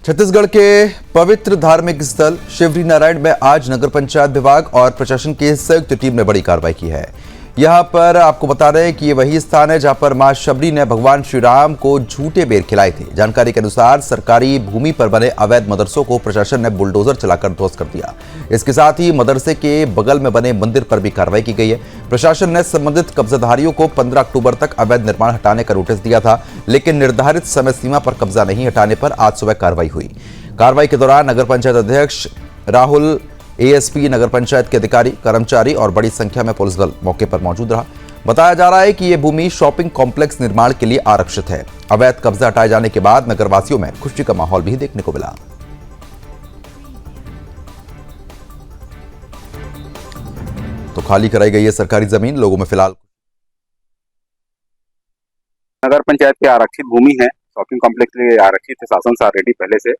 छत्तीसगढ़ के पवित्र धार्मिक स्थल शिवरी नारायण में आज नगर पंचायत विभाग और प्रशासन की संयुक्त टीम ने बड़ी कार्रवाई की है। यहां पर आपको बता रहे हैं कि ये वही स्थान है जहां पर मां शबरी ने भगवान श्री राम को झूठे बेर खिलाए थे। जानकारी के अनुसार सरकारी भूमि पर बने अवैध मदरसों को प्रशासन ने बुलडोजर चलाकर ध्वस्त कर दिया। इसके साथ ही मदरसे के बगल में बने मंदिर पर भी कार्रवाई की गई है। प्रशासन ने संबंधित कब्जाधारियों को 15 अक्टूबर तक अवैध निर्माण हटाने का नोटिस दिया था, लेकिन निर्धारित समय सीमा पर कब्जा नहीं हटाने पर आज सुबह कार्रवाई हुई। कार्रवाई के दौरान नगर पंचायत अध्यक्ष राहुल, एएसपी, नगर पंचायत के अधिकारी, कर्मचारी और बड़ी संख्या में पुलिस बल मौके पर मौजूद रहा। बताया जा रहा है कि यह भूमि शॉपिंग कॉम्प्लेक्स निर्माण के लिए आरक्षित है। अवैध कब्जा हटाए जाने के बाद नगरवासियों में खुशी का माहौल भी देखने को मिला। तो खाली कराई गई है सरकारी जमीन, लोगों में फिलहाल नगर पंचायत के आरक्षित भूमि है, शॉपिंग कॉम्प्लेक्स के लिए आरक्षित है। शासन से ऑलरेडी पहले से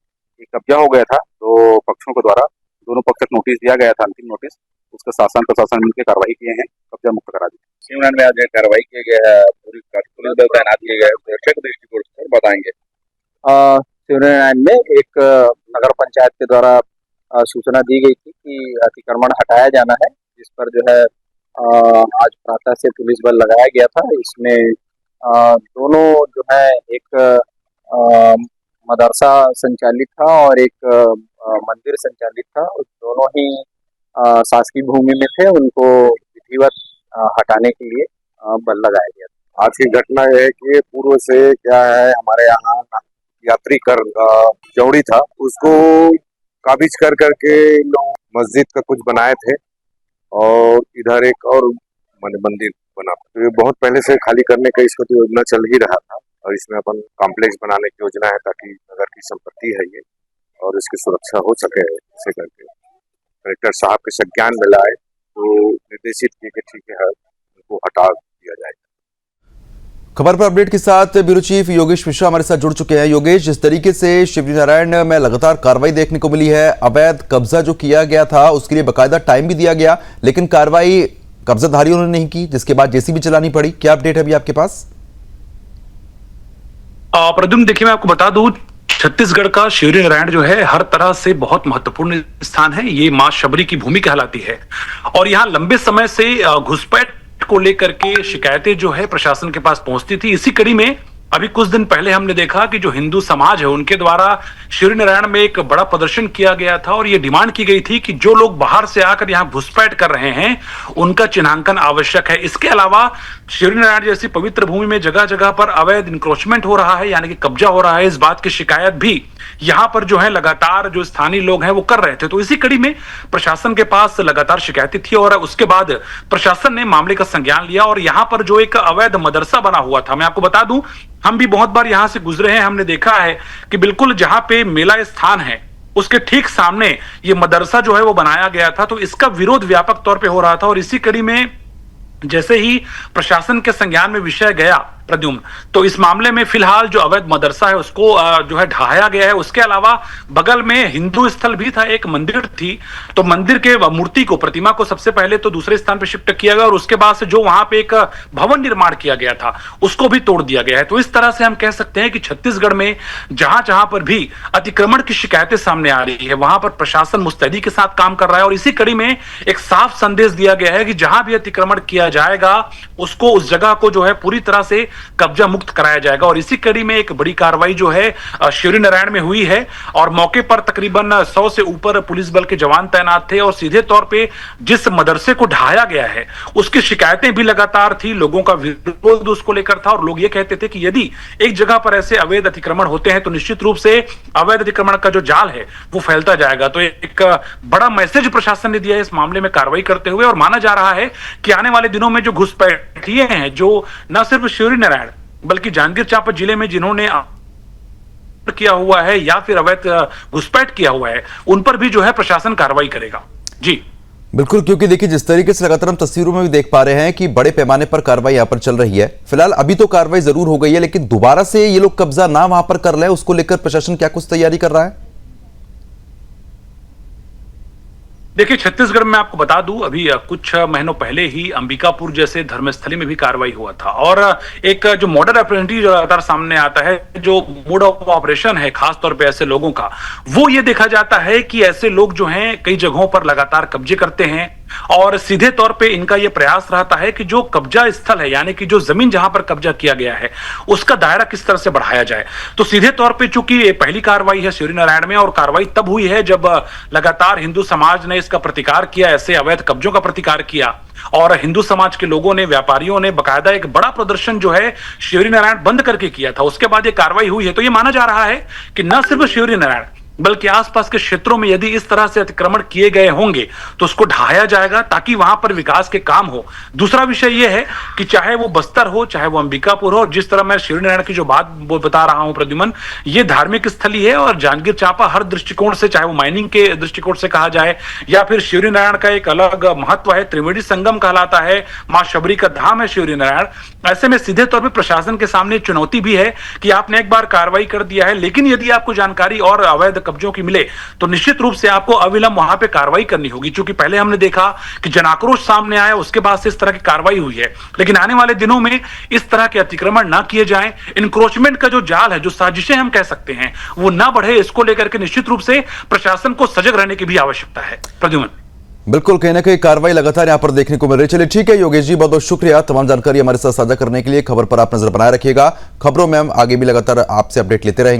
कब्जा हो गया था, तो पक्षों के द्वारा दोनों पक्ष तक नोटिस दिया गया था, अंतिम नोटिस। उसका शासन प्रशासन मिलकर कार्रवाई किए हैं, कब्जा मुक्त करा दिया। शिवनारायण में आज कार्रवाई किया गया है, पूरी पुलिस बल तैनात किया गया है। सुरक्षा के दृष्टिकोण से बताएंगे। शिवनारायण में एक नगर पंचायत के द्वारा सूचना दी गई थी कि अतिक्रमण हटाया जाना है, जिस पर जो है आज प्रातः से पुलिस बल लगाया गया था। इसमें दोनों जो है एक मदरसा संचालित था और एक मंदिर संचालित था। दोनों ही शासकीय भूमि में थे, उनको विधिवत हटाने के लिए बल लगाया गया था। आज की घटना यह है कि पूर्व से क्या है, हमारे यहाँ यात्री कर जौड़ी था, उसको काबिज कर करके लोग मस्जिद का कुछ बनाए थे और इधर एक और मंदिर बना। तो ये बहुत पहले से खाली करने का इसको तो योजना चल ही रहा था और इसमें अपन कॉम्प्लेक्स बनाने की योजना है ताकि नगर की संपत्ति है ये और इसकी सुरक्षा हो सके। इसे करके कलेक्टर साहब के संज्ञान में लाए तो निर्देशित किए कि ठीक है, उनको हटा दिया जाएगा। खबर पर अपडेट के साथ ब्यूरो चीफ योगेश मिश्रा हमारे साथ जुड़ चुके हैं। योगेश, जिस तरीके से शिवरी नारायण में लगातार कार्रवाई देखने को मिली है, अवैध कब्जा जो किया गया था उसके लिए बकायदा टाइम भी दिया गया, लेकिन कार्रवाई कब्जाधारियों ने नहीं की, जिसके बाद जेसीबी चलानी पड़ी। क्या अपडेट है अभी आपके पास? प्रद्युम्न, देखिए मैं आपको बता दूं, छत्तीसगढ़ का शिवरी नारायण जो है हर तरह से बहुत महत्वपूर्ण स्थान है। ये मां शबरी की भूमि कहलाती है और यहाँ लंबे समय से घुसपैठ को लेकर के शिकायतें जो है प्रशासन के पास पहुंचती थी। इसी कड़ी में अभी कुछ दिन पहले हमने देखा कि जो हिंदू समाज है उनके द्वारा शिवरी नारायण में एक बड़ा प्रदर्शन किया गया था और ये डिमांड की गई थी कि जो लोग बाहर से आकर यहाँ घुसपैठ कर रहे हैं उनका चिन्हांकन आवश्यक है। इसके अलावा शिवरी नारायण जैसी पवित्र भूमि में जगह जगह पर अवैध इंक्रोचमेंट हो रहा है, यानी कि कब्जा हो रहा है। इस बात की शिकायत भी यहाँ पर जो है लगातार जो स्थानीय लोग हैं वो कर रहे थे। तो इसी कड़ी में प्रशासन के पास लगातार शिकायतें थी और उसके बाद प्रशासन ने मामले का संज्ञान लिया और यहाँ पर जो एक अवैध मदरसा बना हुआ था, मैं आपको बता दूं, हम भी बहुत बार यहां से गुजरे हैं, हमने देखा है कि बिल्कुल जहां पे मेला स्थान है उसके ठीक सामने ये मदरसा जो है वो बनाया गया था। तो इसका विरोध व्यापक तौर पे हो रहा था और इसी कड़ी में जैसे ही प्रशासन के संज्ञान में विषय गया प्रद्युम्न, तो इस मामले में फिलहाल जो अवैध मदरसा है उसको जो है ढहाया गया है। उसके अलावा बगल में हिंदू स्थल भी था, एक मंदिर थी, तो मंदिर के मूर्ति को, प्रतिमा को सबसे पहले तो दूसरे स्थान पर शिफ्ट किया गया और उसके बाद से जो वहां पे एक भवन निर्माण किया गया था उसको भी तोड़ दिया गया है। तो इस तरह से हम कह सकते हैं कि छत्तीसगढ़ में जहां जहां पर भी अतिक्रमण की शिकायतें सामने आ रही है वहां पर प्रशासन मुस्तैदी के साथ काम कर रहा है और इसी कड़ी में एक साफ संदेश दिया गया है कि जहां भी अतिक्रमण किया जाएगा उसको, उस जगह को जो है पूरी तरह से कब्जा मुक्त कराया जाएगा। और इसी कड़ी में एक बड़ी कार्रवाई जो है शिवरी नारायण में हुई है और मौके पर तकरीबन 100 से ऊपर पुलिस बल के जवान तैनात थे और सीधे तौर पे जिस मदरसे को ढहाया गया है उसकी शिकायतें भी लगातार थी, लोगों का विरोध उसको लेकर था और लोग ये कहते थे कि यदि एक जगह पर ऐसे अवैध अतिक्रमण होते हैं तो निश्चित रूप से अवैध अतिक्रमण का जो जाल है वो फैलता जाएगा। तो एक बड़ा मैसेज प्रशासन ने दिया है इस मामले में कार्रवाई करते हुए और माना जा रहा है कि आने वाले दिनों में जो घुसपैठिए हैं, जो न सिर्फ शिवरी नारायण बल्कि जांजगीर चांपा जिले में जिन्होंने किया हुआ है या फिर अवैध घुसपैठ किया हुआ है, उन पर भी जो है प्रशासन कार्रवाई करेगा। जी बिल्कुल, क्योंकि देखिए जिस तरीके से लगातार हम तस्वीरों में भी देख पा रहे हैं कि बड़े पैमाने पर कार्रवाई यहां पर चल रही है। फिलहाल अभी तो कार्रवाई जरूर हो गई है, लेकिन दोबारा से ये लोग कब्जा ना वहां पर कर ले, उसको लेकर प्रशासन क्या कुछ तैयारी कर रहा है? देखिए, छत्तीसगढ़ में आपको बता दूं, अभी कुछ महीनों पहले ही अंबिकापुर जैसे धर्मस्थली में भी कार्रवाई हुआ था और एक जो मॉडल अपॉर्चुनिटी जो लगातार सामने आता है, जो मोड ऑफ ऑपरेशन है खास तौर पे ऐसे लोगों का, वो ये देखा जाता है कि ऐसे लोग जो हैं कई जगहों पर लगातार कब्जे करते हैं और सीधे तौर पे इनका ये प्रयास रहता है कि जो कब्जा स्थल है, यानी कि जो जमीन जहां पर कब्जा किया गया है, उसका दायरा किस तरह से बढ़ाया जाए। तो सीधे तौर पे चूंकि ये पहली कार्रवाई है शिवरीनारायण में और कार्रवाई तब हुई है जब लगातार हिंदू समाज ने इसका प्रतिकार किया, ऐसे अवैध कब्जों का प्रतिकार किया और हिंदू समाज के लोगों ने, व्यापारियों ने बकायदा एक बड़ा प्रदर्शन जो है शिवरीनारायण बंद करके किया था। उसके बाद ये कार्रवाई हुई है। तो ये माना जा रहा है कि न सिर्फ शिवरीनारायण बल्कि आसपास के क्षेत्रों में यदि इस तरह से अतिक्रमण किए गए होंगे तो उसको ढहाया जाएगा ताकि वहां पर विकास के काम हो। दूसरा विषय यह है कि चाहे वो बस्तर हो, चाहे वो अंबिकापुर हो, जिस तरह मैं शिवरीनारायण की जो बात बता रहा हूं प्रद्युमन, ये धार्मिक स्थली है और जांजगीर चांपा हर दृष्टिकोण से, चाहे वो माइनिंग के दृष्टिकोण से कहा जाए या फिर शिवरीनारायण का एक अलग महत्व है, त्रिवेणी संगम कहलाता है, मां शबरी का धाम है शिवरीनारायण। ऐसे में सीधे तौर पर प्रशासन के सामने चुनौती भी है कि आपने एक बार कार्रवाई कर दिया है, लेकिन यदि आपको जानकारी और अवैध कब्जों की मिले तो निश्चित रूप से आपको अविलंब वहां पे कार्रवाई करनी होगी। क्योंकि पहले हमने देखा कि जनाक्रोश सामने आया, उसके बाद से इस तरह की कार्रवाई हुई है, लेकिन आने वाले दिनों में इस तरह के अतिक्रमण ना किए जाएं, इंक्रोचमेंट का जो जाल है, जो साजिशें हम कह सकते हैं, वो ना बढ़े, इसको लेकर के निश्चित रूप से प्रशासन को सजग रहने की भी आवश्यकता है। प्रद्युमन, बिल्कुल, कहीं ना कहीं कार्रवाई लगातार यहां पर देखने को मिल रही है। चलिए ठीक है योगेश जी, बहुत बहुत शुक्रिया तमाम जानकारी हमारे साथ साझा करने के लिए। खबर पर आप नजर बनाए रखिएगा, खबरों में हम आगे भी लगातार आपसे अपडेट लेते रहेंगे।